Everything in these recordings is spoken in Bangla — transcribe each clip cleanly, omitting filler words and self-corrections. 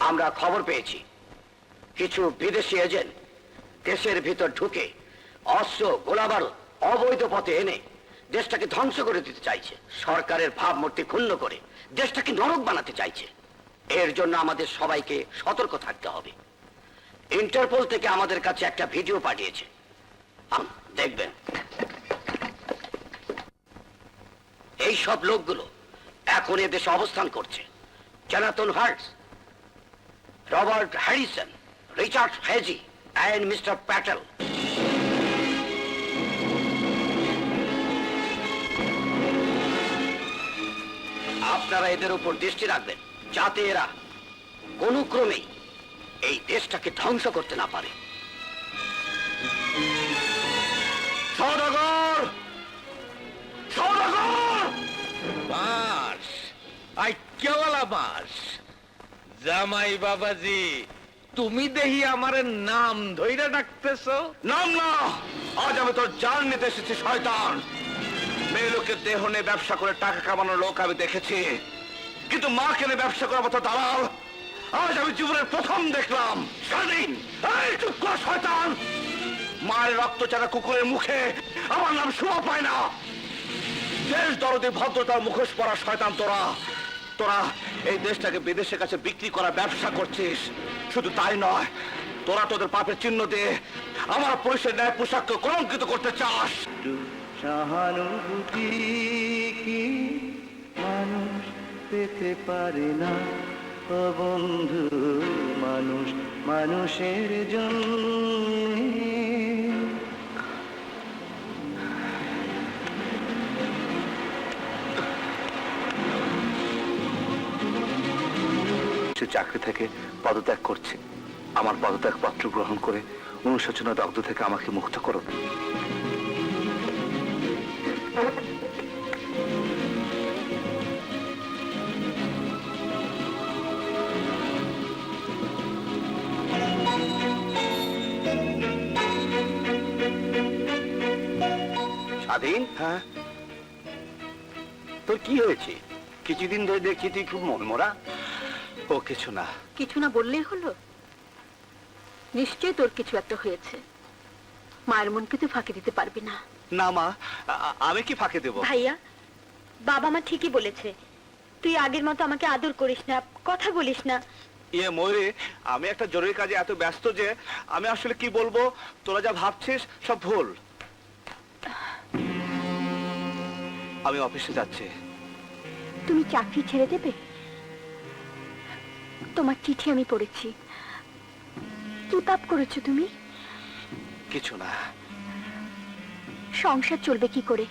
আমরা খবর পেয়েছি কিছু বিদেশি এজেন্ট দেশের ভিতর ঢুকে অস্ত্র গোলাবারুদ অবৈধ পথে এনে দেশটাকে ধ্বংস করে দিতে চাইছে। সরকারের ভাবমূর্তি ক্ষুণ্ণ করে দেশটাকে নরক বানাতে চাইছে। এর জন্য আমাদের সবাইকে সতর্ক থাকতে হবে। ইন্টারপোল থেকে আমাদের কাছে একটা ভিডিও পাঠিয়েছে, দেখবেন। এই সব লোকগুলো এখন এদেশে অবস্থান করছে। Jonathan Harts, Robert Harrison, Richard Heggie and mister Patel. আপনারা এদের উপর দৃষ্টি রাখবেন যাতে এরা কোনো ক্রমেই এই দেশটাকে ধ্বংস করতে না পারে। সওদাগর, সওদাগর! বাস আই কেওয়ালা বাস। জামাই বাবাজি, তুমি দেখি আমার নাম ধইরা ডাকতেছ? নাম না, আজ আমি তোর জান নিতে এসেছি শয়তান। মেয়ে লোকের দেহ নিয়ে ব্যবসা করে টাকা কামানোর লোক আমি দেখেছি, কিন্তু মা কেনে ব্যবসা করার মতো দালাল আজ আমি জীবনের প্রথম দেখলাম। স্বাধীন, এই চুপ কর শয়তান! মায়ের রক্ত চারা কুকুরের মুখে আমার নাম শোভা পায় না। দেশ দরদি ভদ্রতার মুখোশ পরা শয়তান তোরা। তোরা এই দেশটাকে বিদেশের কাছে বিক্রি করার ব্যবসা করছিস। শুধু তাই নয়, তোরা তোদের পাপের চিহ্ন দিয়ে আমার পুলিশের ন্যায় পোশাককে কলঙ্কিত করতে চাস। সহানুভূতি কি মানুষ পেতে পারে না? ও বন্ধু, মানুষ মানুষের জন্য। চাকরি থেকে পদত্যাগ করছে। আমার পদত্যাগ পত্র গ্রহণ করে অনুশোচনা দগ্ধ থেকে আমাকে মুক্ত করো। স্বাধীন, হ্যাঁ তোর কি হয়েছে? কিছুদিন ধরে দেখছি তুই খুব মনমরা। ও কিছু না। কিছু না বললেই হলো? নিশ্চয়ই তোর কিছু একটা হয়েছে। মায়ের মনকে তুই ফাঁকি দিতে পারবি না। না মা, আমি কি ফাঁকে দেব? ভাইয়া, বাবা মা ঠিকই বলেছে, তুই আগের মতো আমাকে আদর করিস না, কথা বলিস না। ইয়ে ময়ূরী, আমি একটা জরুরি কাজে এত ব্যস্ত যে আমি আসলে কি বলবো। তোরা যা ভাবছিস সব ভুল। আমি অফিসে যাচ্ছি। তুমি চাকরি ছেড়ে দেবে? তোমার চিঠি আমি পড়েছি। কি পাপ করেছো তুমি? কিছু না। সংসার চলবে কি করে?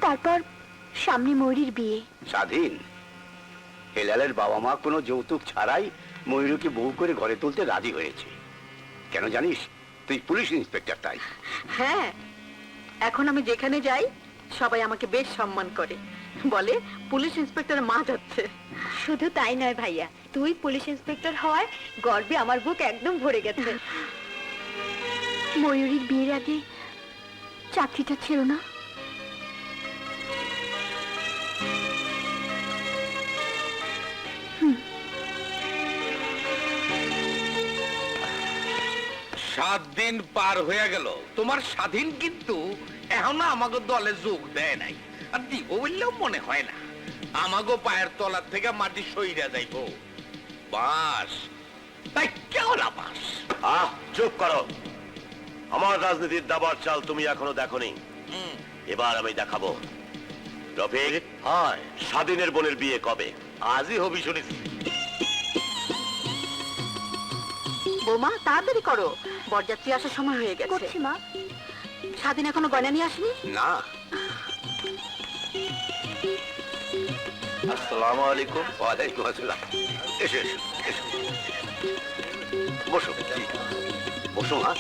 তারপর সামনে ময়ূরীর বিয়ে। স্বাধীন, হেলালের বাবা মা কোনো যৌতুক ছাড়াই ময়ূরীকে বউ করে ঘরে তুলতে রাজি হয়েছে। কেন জানিস? তুই পুলিশ ইন্সপেক্টর তাই। হ্যাঁ, এখন আমি যেখানে যাই সবাই আমাকে বেশ সম্মান করে, বলে পুলিশ ইন্সপেক্টরের মা যাচ্ছে। শুধু তাই নয় ভাইয়া, তুই পুলিশ ইন্সপেক্টর হওয়ায় গর্বে আমার বুক একদম ভরে গেছে। ময়ূরীর বিয়ের আগে চাকরিটা ছিল না? সাত দিন পার হয়ে গেল, তোমার স্বাধীন কিন্তু এখনো আমাকে দলে যোগ দেয় নাই। আর দিব বললেও মনে হয় না। আমাগো পায়ের তলার থেকে মাটি সইরা যাইব। বাস তাই কেওলা বাস। চুপ করো। আমার রাজনীতির দাবার চাল তুমি এখনো দেখোনি। এবার আমি দেখাবো। রফিক, হয় স্বাধীনের বোনের বিয়ে কবে? আজই হবি শুনেছি। বৌমা তাড়াতাড়ি করো, বরযাত্রী আসার সময় হয়ে গেছে। করছি মা। স্বাধীন এখনো গয়না নিয়ে আসেনি? না। আসসালামু আলাইকুম। ওয়ালাইকুম আসসালাম। এসো এসো এসো, বসো বসো মা।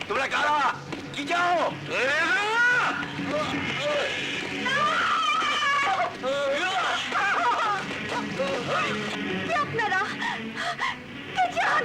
তোমরা কারা? কি চাও? আপনারা কে চান?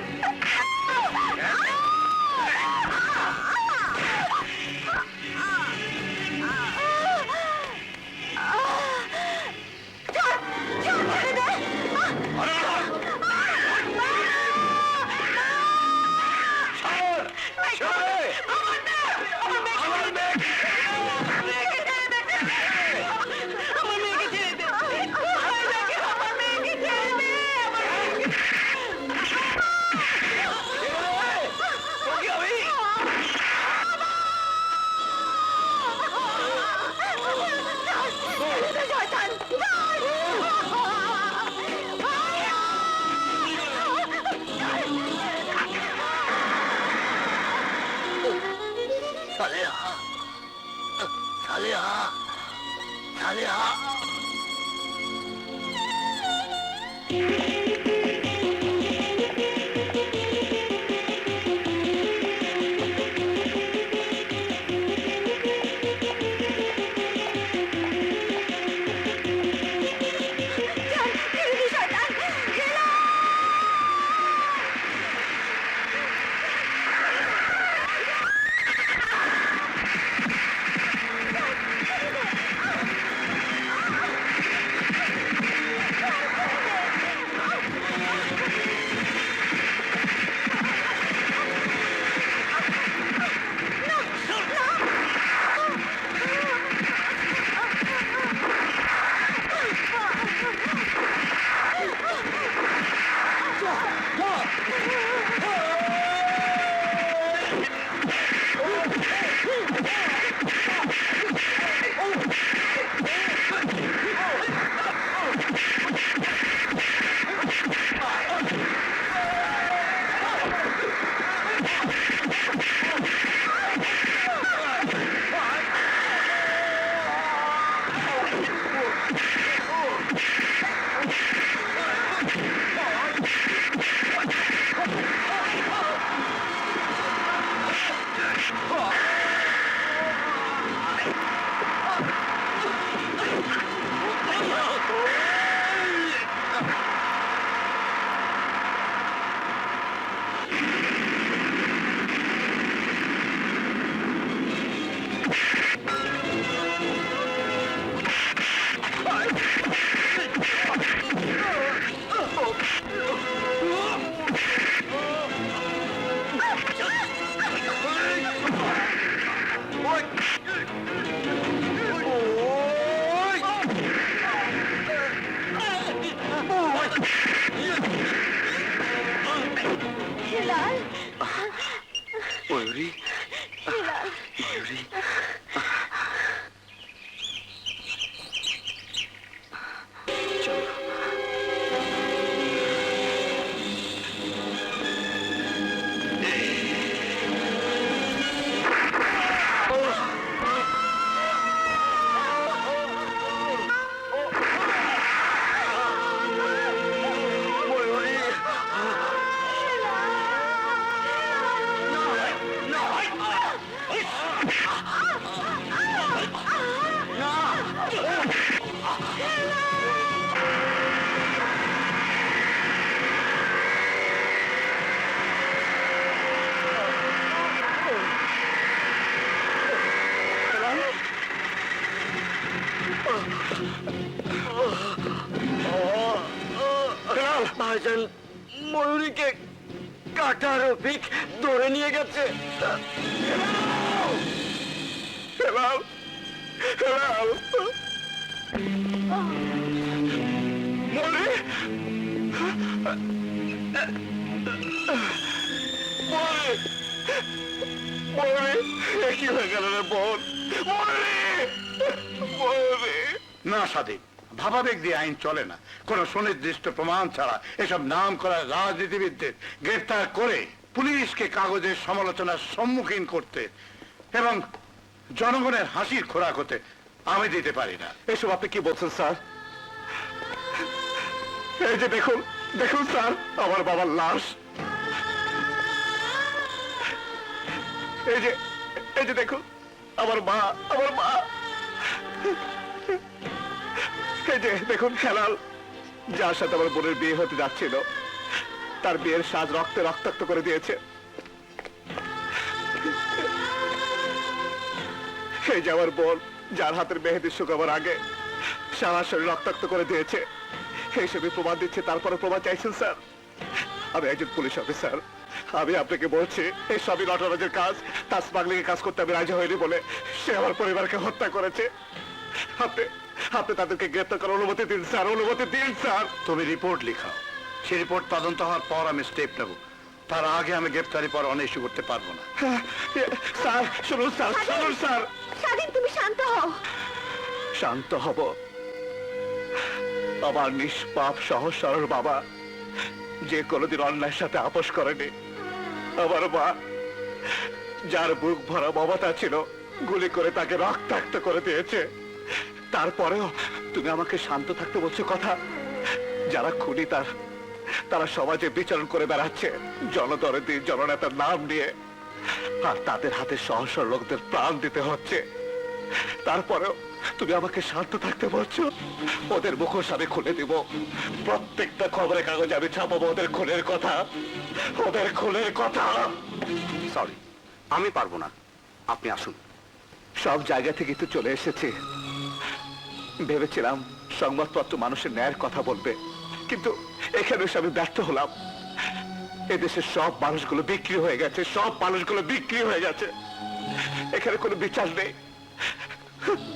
সালেহা, সালেহা, সালেহা। ময়ূরী, ময়ূরী, চলো। ভাইজান ময়ূরীকে কাটা রফিক ধরে নিয়ে গেছে। হেলাল, হেলাল। ময়ূরী, ময়ূরী, কি হয়ে গেল রে বোন? ময়ূরী, ময়ূরী। না সাদিক, ভাবাবেগ দিয়ে আইন চলে না। কোন সুনির্দিষ্ট প্রমাণ ছাড়া এসব নাম করা রাজনীতিবিদদের গ্রেফতার করে পুলিশকে কাগজের সমালোচনার সম্মুখীন করতে এবং জনগণের হাসির খোরাক হতে আমি দিতে পারি না। এসব আপনি কি বলছেন স্যার? এই যে দেখুন, দেখুন স্যার, আমার বাবার লাশ। এই যে দেখুন আমার মা, আমার মা। এই যে দেখুন হেলাল, যার সাথে আমার বোনের বিয়ে হতে যাচ্ছিল, তার বিয়ের সাজ রক্তে রক্তাক্ত করে দিয়েছে। এই যে আমার বোন, যার হাতের মেহেদি শুকাবার আগে সারা শরীর রক্তাক্ত করে দিয়েছে। এইসবই প্রমাণ দিচ্ছে, তারপরে প্রমাণ চাইছেন স্যার? আমি একজন পুলিশ অফিসার, আমি আপনাকে বলছি এই সবই নটরাজের কাজ। তার স্মাগলিং এর কাজ করতে আমি রাজি হইনি বলে সে আমার পরিবারকে হত্যা করেছে। আপনি তাদেরকে গ্রেপ্তার করার অনুমতি দিন স্যার, অনুমতি দিন স্যার। তুমি রিপোর্ট লিখাও, সেই রিপোর্ট তদন্ত হওয়ার পর আমি স্টেপ নেব। তার আগে আমি গ্রেপ্তারি পর অনেক ইস্যু করতে পারবো না। স্যার শুনুন, স্যার শুনুন স্যার। স্বাধীন, তুমি শান্ত হও। শান্ত হব? আমার নিষ্পাপ সহজ সরল বাবা, যে কোনোদিন অন্যায়ের সাথে আপোষ করেনি, আমার মা, যার বুক ভরা মমতা ছিল, গুলি করে তাকে রক্তাক্ত করে দিয়েছে। তারপরেও তুমি আমাকে শান্ত থাকতে বলছো কথা? যারা খুনি তারা সমাজে বিচরণ করে বেড়াচ্ছে জনদরদি জননেতার নাম নিয়ে, আর তাদের হাতে সহজ সরল লোকদের প্রাণ দিতে হচ্ছে। তারপরেও তুমি আমাকে শান্ত থাকতে বলছো? ওদের মুখোশ আমি খুলে দিব, প্রত্যেকটা খবরের কাগজে আমি ছাপাবো ওদের খুনের কথা, ওদের খুনের কথা। সরি, আমি পারবো না, আপনি আসুন। সব জায়গা থেকে তো চলে এসেছি, ভেবেছিলাম সংবাদপত্র মানুষের ন্যায়ের কথা বলবে, কিন্তু এখানে এসে আমি ব্যর্থ হলাম। এদেশের সব মানুষগুলো বিক্রি হয়ে গেছে, সব মানুষগুলো বিক্রি হয়ে গেছে। এখানে কোনো বিচার নেই,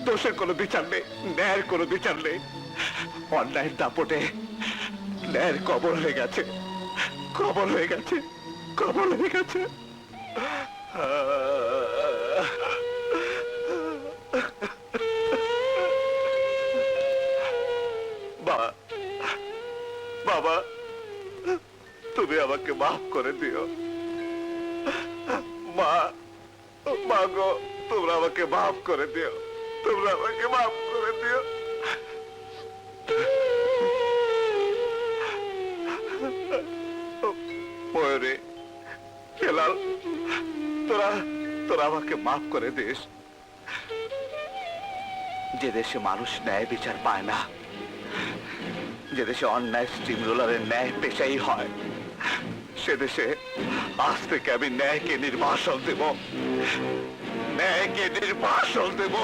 দোষের কোনো বিচার নেই, ন্যায়ের কোনো বিচার নেই। অন্যায়ের দাপটে ন্যায়ের কবর হয়ে গেছে, কবর হয়ে গেছে, কবর হয়ে গেছে। বাবা, তুমি আমাকে মাফ করে দিও। মা গো, তোমরা আমাকে মাফ করে দিও, তোমরা আমাকে মাফ করে দিও। ময়ূরী, হেলাল, তোরা আমাকে মাফ করে দিস। যে দেশে মানুষ ন্যায় বিচার পায় না, যে দেশে অন্যায় স্টিম রোলারের ন্যায় পেশাই হয়, সে দেশে আজ থেকে আমি ন্যায়কে নির্বাসন দেব, ন্যায়কে নির্বাসন দেব।